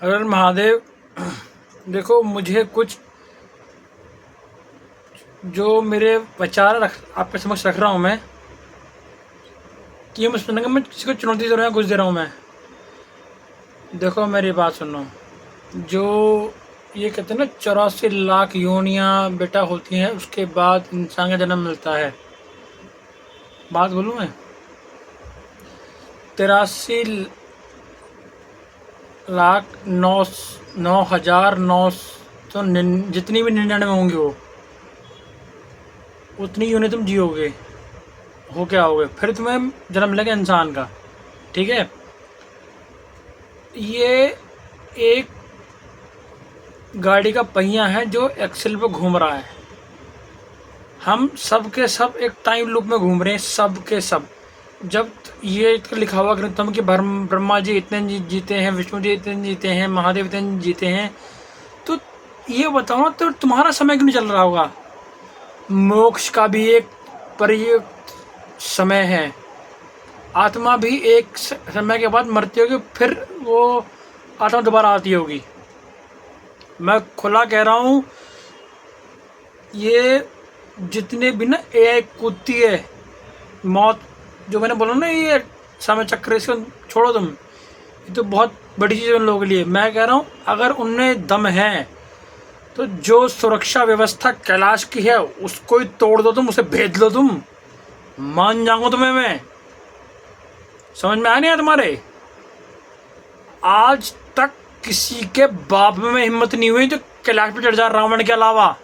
अगर महादेव देखो, मुझे कुछ जो मेरे विचार आपके समक्ष रख रहा हूँ मैं, कि ये मुझे मैं किसी को चुनौती दे रहा हूँ, कुछ दे रहा हूँ मैं। देखो मेरी बात सुनो। जो ये कहते हैं ना 84 लाख योनियाँ बेटा होती हैं, उसके बाद इंसान का जन्म मिलता है। बात बोलूँ मैं, 83 लाख 9 हजार 9 जितनी भी 99 होंगी, वो उतनी यूनिट तुम जियोगे, हो क्या होगे, फिर तुम्हें जन्म मिलेगा इंसान का। ठीक है, ये एक गाड़ी का पहिया है जो एक्सेल पे घूम रहा है। हम सब के सब एक टाइम लूप में घूम रहे हैं, सब के सब। जब ये लिखा हुआ ग्रंथों कि ब्रह्मा जी इतने जीते हैं, विष्णु जी इतने जीते हैं, महादेव इतने जीते हैं, तो ये बताओ तो तुम्हारा समय क्यों नहीं चल रहा होगा? मोक्ष का भी एक परियुक्त समय है, आत्मा भी एक समय के बाद मरती होगी, फिर वो आत्मा दोबारा आती होगी। मैं खुला कह रहा हूँ, ये जितने भी ना एआई कूदती है, मौत जो मैंने बोला ना, ये समय चक्र, इसको छोड़ो तुम, ये तो बहुत बड़ी चीज़ है उन लोगों के लिए। मैं कह रहा हूँ, अगर उनमें दम है तो जो सुरक्षा व्यवस्था कैलाश की है उसको ही तोड़ दो तुम, उसे भेज लो तुम, मान जाऊंगा तुम्हें मैं। समझ में आया नहीं है तुम्हारे? आज तक किसी के बाप में हिम्मत नहीं हुई जो कैलाश पे चढ़ जा, रावण के अलावा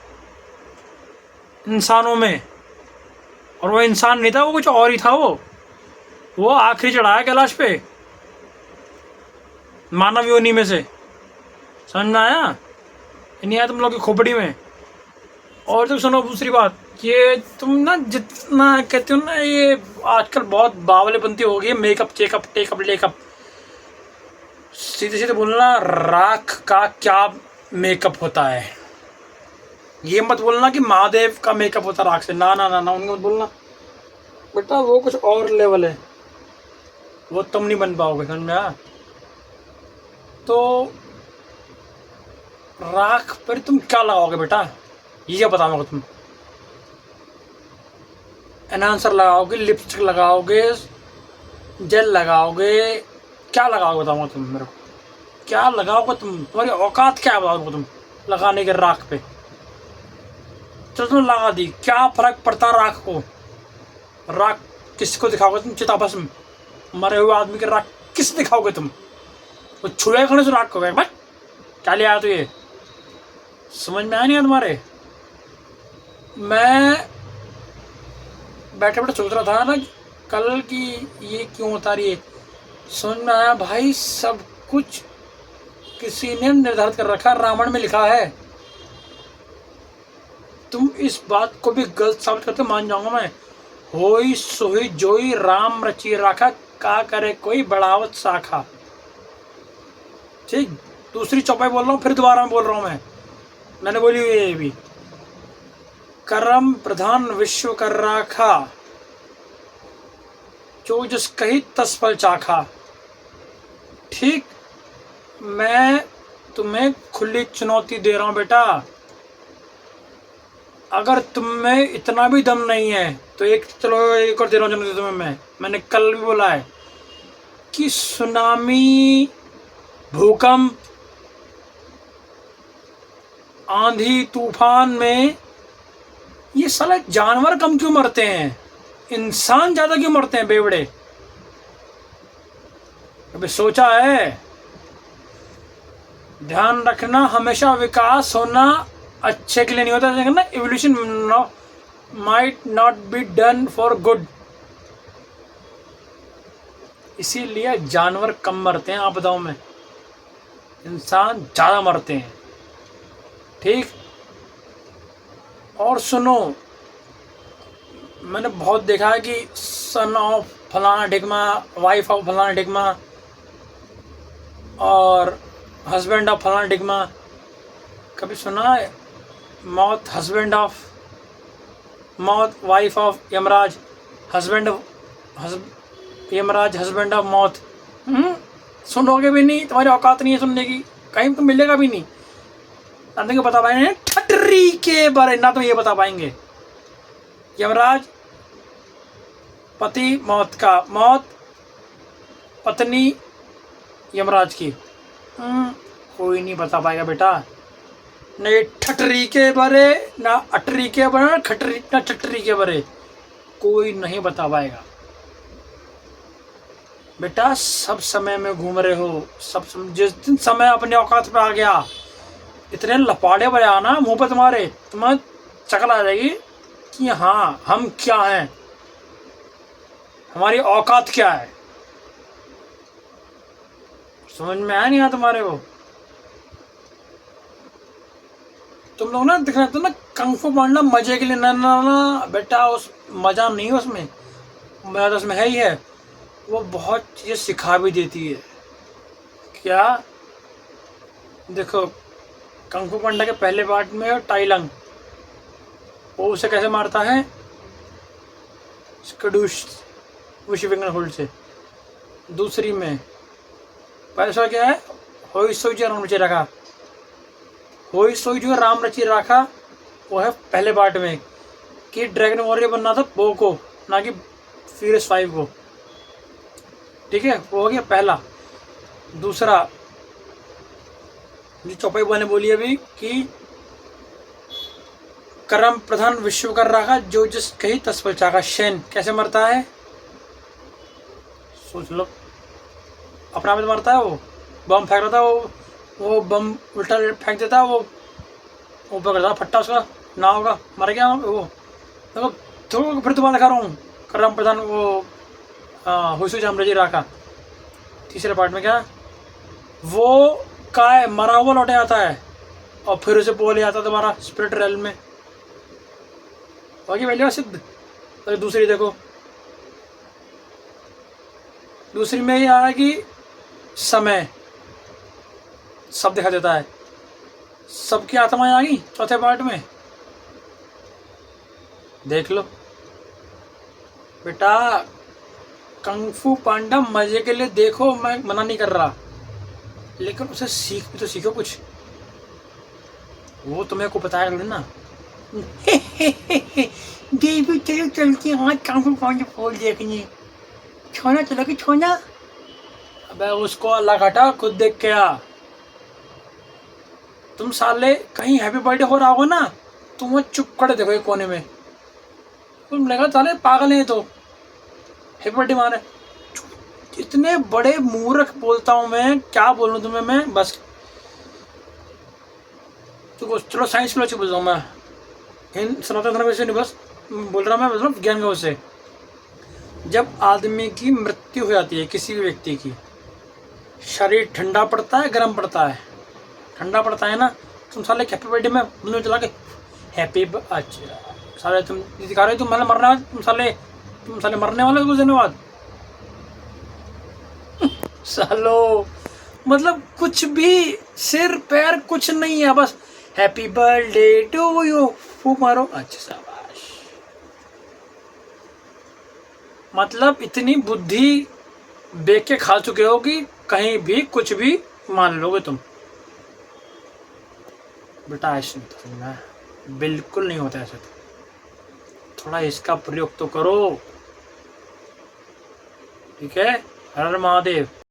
इंसानों में। और वो इंसान नहीं था, वो कुछ और ही था। वो आखिरी चढ़ाया कैलाश पे मानव योनि में से। समझ में आया? नहीं आया तुम लोग की खोपड़ी में? और तो सुनो दूसरी बात, ये तुम ना जितना कहते हो ना, ये आजकल बहुत बावलेपंती हो गई है, मेकअप चेकअप टेकअप लेकअप। सीधे सीधे बोलना, राख का क्या मेकअप होता है? ये मत बोलना कि महादेव का मेकअप होता राख से, ना ना ना ना, उनको मत बोलना बेटा, वो कुछ और लेवल है, वो तुम नहीं बन पाओगे। समझ में आया? तो राख पर तुम क्या लगाओगे बेटा, ये बताओगे? तुम एनहांसर लगाओगे, लिपस्टिक लगाओगे, जेल लगाओगे, क्या लगाओगे बताओगे तुम मेरे को? क्या लगाओगे तुम? तुम्हारी औकात क्या बताओगे तुम लगाने के राख पे? चलो तुम लगा दी, क्या फर्क पड़ता राख को? राख किसको दिखाओगे तुम? चिताभस्म, मरे हुए आदमी के राख किस दिखाओगे तुम? वो छुए खड़े से राख को भाई, क्या ले आया तो ये समझ में आया नहीं है तुम्हारे? मैं बैठे बैठे सोच रहा था ना कल की ये क्यों होता रही है, समझ में आया भाई, सब कुछ किसी ने निर्धारित कर रखा, रामायण में लिखा है। तुम इस बात को भी गलत साबित करते मान जाऊंगा मैं। होई सोई जोई राम रची राखा, का करे कोई बढ़ावत शाखा। ठीक, दूसरी चौपाई बोल रहा हूँ, फिर दोबारा में बोल रहा हूँ मैंने बोली हुई है ये भी। कर्म प्रधान विश्व कर राखा, जो जिस कही तस फल चाखा। ठीक, मैं तुम्हें खुली चुनौती दे रहा हूं बेटा, अगर तुम में इतना भी दम नहीं है तो चलो एक और दे रहा हूं चुनौती तुम्हें। मैंने कल भी बोला है कि सुनामी, भूकंप, आंधी तूफान में ये साले जानवर कम क्यों मरते हैं, इंसान ज्यादा क्यों मरते हैं बेवड़े? कभी सोचा है? ध्यान रखना, हमेशा विकास होना अच्छे के लिए नहीं होता ना, evolution might not be done for good. इसीलिए जानवर कम मरते हैं आपदाओं में, इंसान ज्यादा मरते हैं। ठीक, और सुनो, मैंने बहुत देखा है कि सन ऑफ फलाना डिगमा, वाइफ ऑफ फलाना डिगमा, और हस्बैंड ऑफ फलाना डिगमा। कभी सुना है मौत हस्बैंड ऑफ, मौत wife of Yamraj, husband Yamraj husband of मौत? सुनोगे भी नहीं, तुम्हारी औकात नहीं है सुनने की। कहीं तो मिलेगा भी नहीं। अंदर बता पाएंगे ठटरी के बारे ना, तो ये बता पाएंगे। यमराज पति मौत पत्नी यमराज की, कोई नहीं बता पाएगा बेटा। न ये ठटरी के बारे, ना अटरी के बारे, खटरी ना ठटरी के बारे, कोई नहीं बता पाएगा बेटा। सब समय में घूम रहे हो, जिस दिन समय अपने औकात पे आ गया, इतने लपाड़े बजे आना मुंह पे तुम्हारे, तुम्हें चकल आ जाएगी कि हाँ हम क्या हैं, हमारी औकात क्या है। समझ में आया नहीं आ तुम्हारे को? तुम लोग ना दिख रहे थे ना कंग फू पांडा मजे के लिए, ना ना ना बेटा, उस मजा नहीं है उसमें, मजा तो उसमें है ही है। वो बहुत चीजें सिखा भी देती है। क्या? देखो कंग फू पांडा के पहले पार्ट में टाइलंग, वो उसे कैसे मारता है, स्कडूश विशिंगर होल्ड से। दूसरी में पहले क्या है, होई सोई जो राम रची रखा, होई सोई जो राम रची रखा, वो है पहले पार्ट में कि ड्रैगन वॉरियर बनना था बो को, ना कि फ्यूरियस 5 को। ठीक है, वो हो गया पहला। दूसरा जो चौपाई बुआ ने बोली अभी कि कर्म प्रधान विश्व कर रखा, जो जिस कही तस पर चाका। शेन कैसे मरता है, सोच लो। अपना आप मरता है, वो बम फेंक रहा था, वो बम उल्टा फेंक देता, वो ऊपर करता फट्टा उसका ना होगा, मर गया वो। देखो तो फिर दोबारा दिखा रहा हूँ, कर्म प्रधान वो हुसू जामराजी राका। तीसरे पार्ट में क्या, वो काय मरा हुआ लौटे आता है और फिर उसे बोले आता दोबारा स्पिरिट रेल में, बाकी पहले सिद्ध। तो दूसरी देखो, दूसरी में ये आया कि समय सब दिखा देता है, सबकी आत्माएं आ गई चौथे पार्ट में। देख लो बेटा, कंग फू पांडा मजे के लिए देखो, मैं मना नहीं कर रहा, लेकिन उसे सीख भी तो सीखो कुछ, वो तुम्हें को बताया करो ना। देवी चलो चलती हाँ कंग फू पांडा फॉल देखनी, छोना चलो कि छोना। अबे उसको अल्लाह काटा, खुद देख के आ। तुम साले कहीं हैप्पी बर्थडे हो रहा हो ना, तुम वो चुप कर देखो एक कोने में, तुम लगा साले पागल है तो हैप्पी बर्थडे मारे। इतने बड़े मूर्ख बोलता हूँ मैं, क्या बोलूँ तुम्हें मैं, बस तो चलो साइंस की लोग बोल रहा हूँ मैं, हिंद सनातन धर्म से नहीं, बस बोल रहा मैं, मतलब ज्ञान की से। जब आदमी की मृत्यु हो जाती है, किसी भी व्यक्ति की, शरीर ठंडा पड़ता है गर्म पड़ता है, ठंडा पड़ता है ना, तुम साले हैप्पी बर्थडे में मुझे चला के हैप्पी, अच्छा साले तुम दिखा रहे हो, तुम मतलब मरने वाले, तुम साले मरने वाले कुछ दिन बाद। सालो मतलब कुछ भी सिर पैर कुछ नहीं है, बस हैप्पी बर्थडे टू यू फूक मारो, अच्छा शाबाश। मतलब इतनी बुद्धि बेच के खा चुके हो कि कहीं भी कुछ भी मान लोगे तुम। बेटा ऐसे नहीं तो सुनना, बिल्कुल नहीं होता ऐसे, तो थोड़ा इसका प्रयोग तो करो, ठीक है। हर हर महादेव।